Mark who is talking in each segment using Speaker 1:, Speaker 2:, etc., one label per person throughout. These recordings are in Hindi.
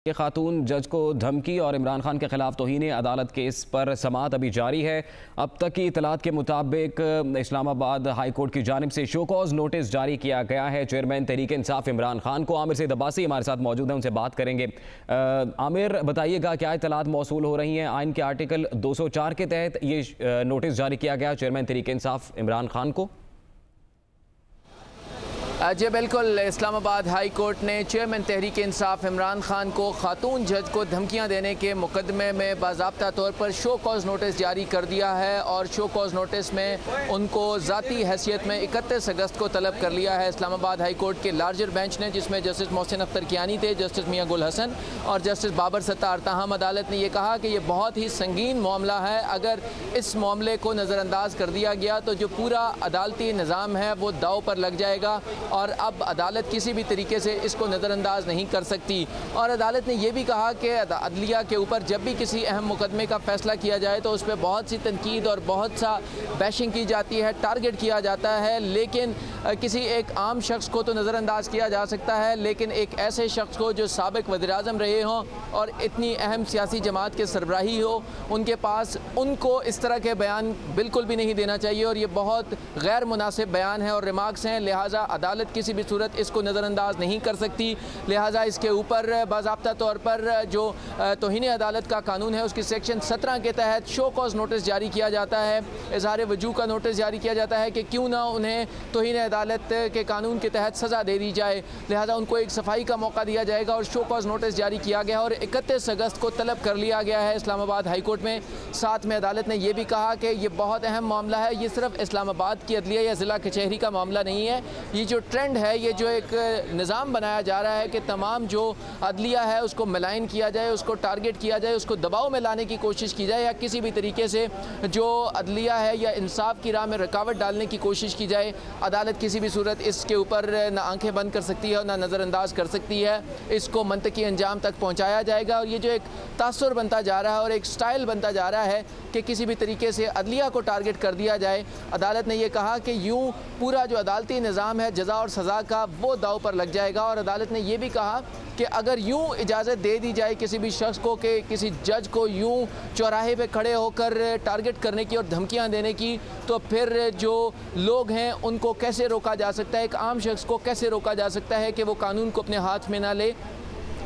Speaker 1: ये खातून जज को धमकी और इमरान खान के खिलाफ तौहीन अदालत केस पर समाअत अभी जारी है। अब तक की इतलात के मुताबिक इस्लामाबाद हाई कोर्ट की जानिब से शो कॉज नोटिस जारी किया गया है चेयरमैन तहरीक इंसाफ इमरान खान को। आमिर सईद अब्बासी हमारे साथ मौजूद हैं, उनसे बात करेंगे। आमिर, बताइएगा क्या इतलात मौसूल हो रही हैं? आइन के आर्टिकल 204 के तहत ये नोटिस जारी किया गया चेयरमैन तहरीक इंसाफ इमरान खान को।
Speaker 2: जी बिल्कुल, इस्लामाबाद हाई कोर्ट ने चेयरमैन तहरीक इंसाफ इमरान खान को खातून जज को धमकियां देने के मुकदमे में बाज़ाब्ता तौर पर शो कॉज नोटिस जारी कर दिया है और शो कॉज नोटिस में उनको ज़ाती हैसियत में 31 अगस्त को तलब कर लिया है। इस्लामाबाद हाई कोर्ट के लार्जर बेंच ने, जिसमें जस्टिस मोहसिन अख्तर कियानी थे, जस्टिस मियां गुल हसन और जस्टिस बाबर सत्तार, ताहम अदालत ने यह कहा कि यह बहुत ही संगीन मामला है। अगर इस मामले को नज़रअंदाज कर दिया गया तो जो पूरा अदालती निज़ाम है वो दाव पर लग जाएगा और अब अदालत किसी भी तरीके से इसको नज़रअंदाज नहीं कर सकती। और अदालत ने यह भी कहा कि अदलिया के ऊपर जब भी किसी अहम मुकदमे का फैसला किया जाए तो उस पर बहुत सी तनकीद और बहुत सा बैशिंग की जाती है, टारगेट किया जाता है, लेकिन किसी एक आम शख्स को तो नज़रअंदाज किया जा सकता है, लेकिन एक ऐसे शख्स को जो साबिक वज़ीर-ए-आज़म रहे हों और इतनी अहम सियासी जमात के सरबराही हो, उनके पास उनको इस तरह के बयान बिल्कुल भी नहीं देना चाहिए और ये बहुत गैर मुनासिब बयान है और रिमार्क्स हैं। लिहाजा अदालत किसी भी सूरत इसको नज़रअंदाज नहीं कर सकती। लिहाजा इसके ऊपर बाज़ाब्ता तौर पर जो तौहीन अदालत का कानून है उसकी सेक्शन 17 के तहत शो कॉज नोटिस जारी किया जाता है, इज़हार वजूह का नोटिस जारी किया जाता है कि क्यों ना उन्हें तौहीन अदालत के कानून के तहत सज़ा दे दी जाए। लिहाजा उनको एक सफाई का मौका दिया जाएगा और शो कॉज नोटिस जारी किया गया और 31 अगस्त को तलब कर लिया गया है इस्लामाबाद हाई कोर्ट में। साथ में अदालत ने यह भी कहा कि यह बहुत अहम मामला है, ये सिर्फ इस्लामाबाद की अदलिया या ज़िला कचहरी का मामला नहीं है। ये जो ट्रेंड है, ये जो एक निज़ाम बनाया जा रहा है कि तमाम जो अदलिया है उसको मिलाइन किया जाए, उसको टारगेट किया जाए, उसको दबाव में लाने की कोशिश की जाए या किसी भी तरीके से जो अदलिया है या इंसाफ की राह में रुकावट डालने की कोशिश की जाए, अदालत किसी भी सूरत इसके ऊपर ना आंखें बंद कर सकती है और ना नज़रअंदाज कर सकती है। इसको मंतकी अंजाम तक पहुँचाया जाएगा और ये जो एक तासुर बनता जा रहा है और एक स्टाइल बनता जा रहा है कि किसी भी तरीके से अदलिया को टारगेट कर दिया जाए, अदालत ने यह कहा कि यूँ पूरा जो अदालती निज़ाम है जज़ा और सज़ा का वो दाव पर लग जाएगा। और अदालत ने यह भी कहा कि अगर यूं इजाज़त दे दी जाए किसी भी शख्स को कि किसी जज को यूं चौराहे पे खड़े होकर टारगेट करने की और धमकियां देने की, तो फिर जो लोग हैं उनको कैसे रोका जा सकता है, एक आम शख्स को कैसे रोका जा सकता है कि वो कानून को अपने हाथ में ना ले।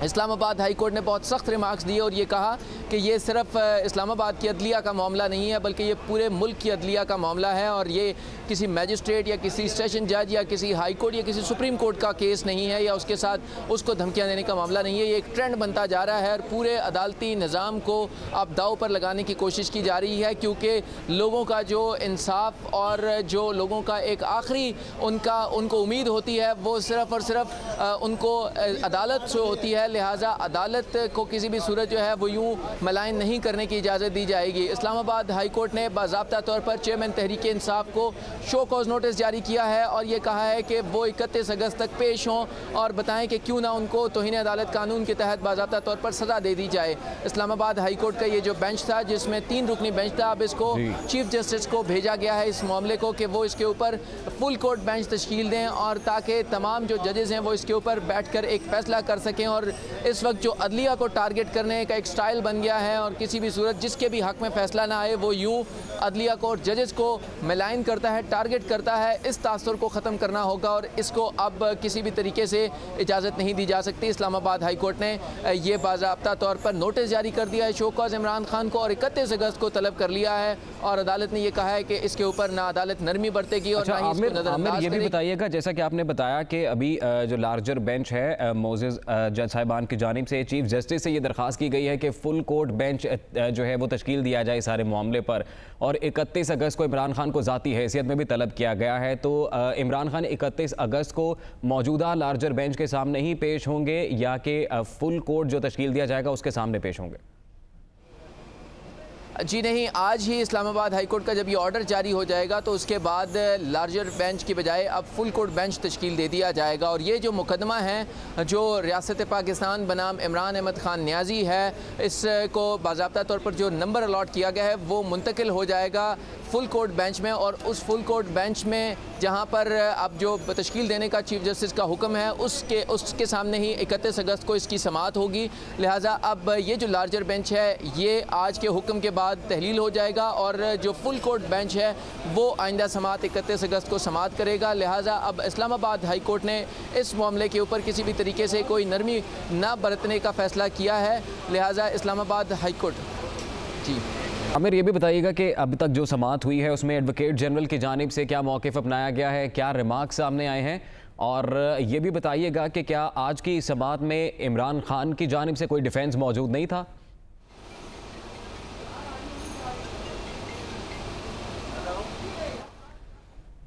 Speaker 2: इस्लामाबाद हाई कोर्ट ने बहुत सख्त रिमार्क्स दिए और ये कहा कि ये सिर्फ इस्लामाबाद की अदलिया का मामला नहीं है बल्कि ये पूरे मुल्क की अदलिया का मामला है और ये किसी मैजिस्ट्रेट या किसी सेशन जज या किसी हाई कोर्ट या किसी सुप्रीम कोर्ट का केस नहीं है या उसके साथ उसको धमकियां देने का मामला नहीं है। ये एक ट्रेंड बनता जा रहा है और पूरे अदालती निज़ाम को अब दाव पर लगाने की कोशिश की जा रही है, क्योंकि लोगों का जो इंसाफ और जो लोगों का एक आखिरी उनको उम्मीद होती है वो सिर्फ़ और सिर्फ उनको अदालत से होती है। लिहाजा अदालत को किसी भी सूरत जो है वो यूँ मलाइन नहीं करने की इजाज़त दी जाएगी। इस्लामाबाद हाई कोर्ट ने बाज़ाब्ता तौर पर चेयरमैन तहरीक इंसाफ को शो कॉज नोटिस जारी किया है और ये कहा है कि वो 31 अगस्त तक पेश हों और बताएं कि क्यों ना उनको तौहीन अदालत कानून के तहत बाज़ाब्ता तौर पर सज़ा दे दी जाए। इस्लामाबाद हाई कोर्ट का ये जो बेंच था, जिसमें 3 रुकनी बेंच था, अब इसको चीफ जस्टिस को भेजा गया है इस मामले को कि वो इसके ऊपर फुल कोर्ट बेंच तश्कील दें और ताकि तमाम जो जजेज़ हैं वो इसके ऊपर बैठ कर एक फ़ैसला कर सकें। और इस वक्त जो अदलिया को टारगेट करने का एक स्टाइल बन गया है और किसी भी सूरत जिसके भी हक़ में फ़ैसला ना आए वो यूँ अदलिया को और जजेस को मिलाइन करता है, टारगेट करता है। इस तासुर को ख़त्म करना होगा और इसको अब किसी भी तरीके से इजाज़त नहीं दी जा सकती। इस्लामाबाद हाई कोर्ट ने ये बाज़ाब्ता तौर पर नोटिस जारी कर दिया है शो कॉज इमरान खान को और 31 अगस्त को तलब कर लिया है और अदालत ने यह कहा है कि इसके ऊपर ना अदालत नरमी बरतेगी और ना ही इसको नज़रअंदाज
Speaker 1: ये भी बताइएगा, जैसा कि आपने बताया कि अभी जो लार्जर बेंच है मोज़ेज़ जज साहिबान की जानिब से चीफ जस्टिस से ये दरख्वास्त की गई है कि फुल कोर्ट बेंच जो है वो तश्कील दिया जाए सारे मामले पर और 31 अगस्त को इमरान खान को ज़ाती हैसियत में भी तलब किया गया है। तो इमरान खान 31 अगस्त को मौजूदा लार्जर बेंच के सामने ही पेश होंगे या कि फुल कोर्ट जो तश्कील दिया जाएगा उसके सामने पेश होंगे?
Speaker 2: जी नहीं, आज ही इस्लामाबाद हाई कोर्ट का जब ये ऑर्डर जारी हो जाएगा तो उसके बाद लार्जर बेंच की बजाय अब फुल कोर्ट बेंच तश्कील दे दिया जाएगा और ये जो मुकदमा है जो रियासत पाकिस्तान बनाम इमरान अहमद ख़ान न्याजी है, इसको बाज़ाब्ता तौर पर जो नंबर अलॉट किया गया है वो मुंतकिल हो जाएगा फुल कोर्ट बेंच में। और उस फुल कोर्ट बेंच में जहाँ पर अब जो तश्कील देने का चीफ जस्टिस का हुक्म है उसके सामने ही 31 अगस्त को इसकी समाअत होगी। लिहाजा अब ये जो लार्जर बेंच है ये आज के हुक्म के बाद तहलील हो जाएगा और जो फुल कोर्ट बेंच है वो आइंदा समाअत 31 अगस्त को समाअत करेगा। लिहाजा अब इस्लामाबाद हाई कोर्ट ने इस मामले के ऊपर किसी भी तरीके से कोई नरमी ना बरतने का फ़ैसला किया है। लिहाजा इस्लामाबाद हाई कोर्ट जी।
Speaker 1: आमिर, ये भी बताइएगा कि अब तक जो समाअत हुई है उसमें एडवोकेट जनरल की जानिब से क्या मौक़िफ़ अपनाया गया है, क्या रिमार्क्स सामने आए हैं, और ये भी बताइएगा कि क्या आज की समाअत में इमरान खान की जानिब से कोई डिफेंस मौजूद नहीं था?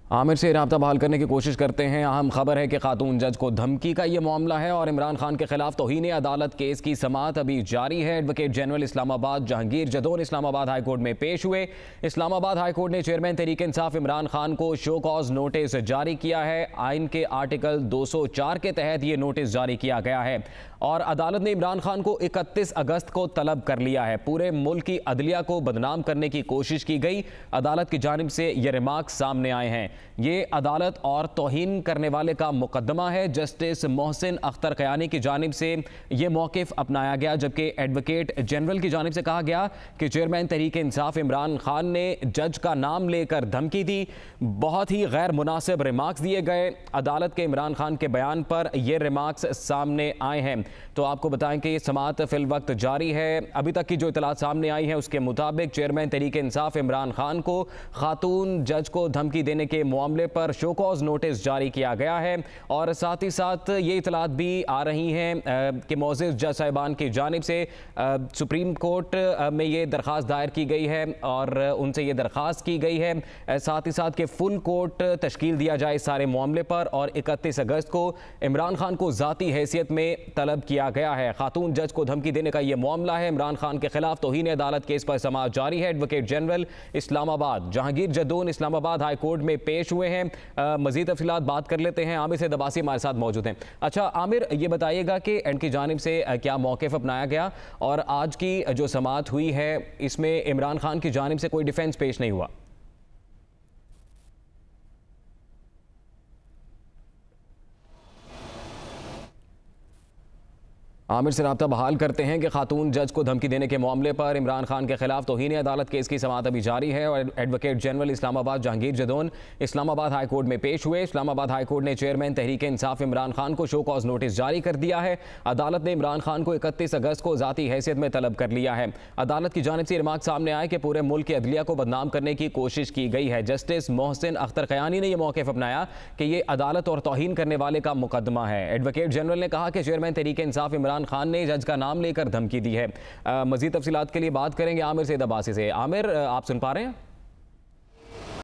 Speaker 1: आमिर से रब्ता बहाल करने की कोशिश करते हैं। अहम खबर है कि खातून जज को धमकी का ये मामला है और इमरान खान के खिलाफ तौहीन अदालत केस की समाअत अभी जारी है। Advocate general Islamabad Jahangir Jadaun Islamabad high court में पेश हुए। इस्लामाबाद हाई कोर्ट ने चेयरमैन तहरीक इंसाफ इमरान खान को शो कॉज नोटिस जारी किया है। आइन के आर्टिकल 204 के तहत ये नोटिस जारी किया गया है और अदालत ने इमरान खान को 31 अगस्त को तलब कर लिया है। पूरे मुल्क की अदलिया को बदनाम करने की कोशिश की गई। अदालत की जानिब से ये रिमार्क्स सामने आए हैं। ये अदालत और तौहीन करने वाले का मुकदमा है। जस्टिस मोहसिन अख्तर क़यानी की जानिब से ये मौक़िफ़ अपनाया गया, जबकि एडवोकेट जनरल की जानिब से कहा गया कि चेयरमैन तहरीक इंसाफ इमरान खान ने जज का नाम लेकर धमकी दी। बहुत ही गैर मुनासिब रिमार्क्स दिए गए। अदालत के इमरान खान के बयान पर ये रिमार्क्स सामने आए हैं। तो आपको बताएं कि समाअत फिल वक्त जारी है। अभी तक की जो इतलात सामने आई है उसके मुताबिक चेयरमैन तहरीक इंसाफ इमरान खान को खातून जज को धमकी देने के मामले पर शो कॉज नोटिस जारी किया गया है और साथ ही साथ ये इतलात भी आ रही हैं कि मोअज़्ज़िज़ जज साहिबान की जानिब से सुप्रीम कोर्ट में ये दरख्वास्त दायर की गई है और उनसे ये दरख्वास्त की गई है साथ ही साथ कि फुल कोर्ट तश्कील दिया जाए इस सारे मामले पर और 31 अगस्त को इमरान खान को ज़ाती हैसियत में तलब किया गया है। खातून जज को धमकी देने का ये मामला है। इमरान खान के खिलाफ तौहीन अदालत केस पर समाअत जारी है। Advocate general Islamabad Jahangir Jadaun Islamabad high court में पेश हुए हैं। मजीद तफसीलात बात कर लेते हैं। आमिर से दबासी हमारे साथ मौजूद हैं। अच्छा आमिर, ये बताइएगा कि एंड की जानिब से क्या मौक़िफ़ अपनाया गया और आज की जो समाअत हुई है इसमें इमरान खान की जानिब से कोई डिफेंस पेश नहीं हुआ? आमिर से रब्ता बहाल करते हैं कि खातून जज को धमकी देने के मामले पर इमरान खान के खिलाफ तौहीन अदालत केस की समाअत अभी जारी है और advocate general Islamabad Jahangir Jadaun Islamabad high court में पेश हुए। इस्लामाबाद हाई कोर्ट ने चेयरमैन तहरीक इंसाफ इमरान खान को शो कॉज नोटिस जारी कर दिया है। अदालत ने इमरान खान को 31 अगस्त को ज़ाती हैसियत में तलब कर लिया है। अदालत की जानिब से रिमार्क सामने आए कि पूरे मुल्क की अदलिया को बदनाम करने की कोशिश की गई है। जस्टिस मोहसिन अख्तर क़यानी ने यह मौक़िफ़ अपनाया कि ये अदालत और तौहीन करने वाले का मुकदमा है। एडवोकेट जनरल ने कहा कि चेयरमैन तहरीक इंसाफ इमरान खान ने जज का नाम लेकर धमकी दी है। मजीद तफसीलात के लिए बात करेंगे आमिर से दबासी से। आमिर, आप सुन पा रहे हैं?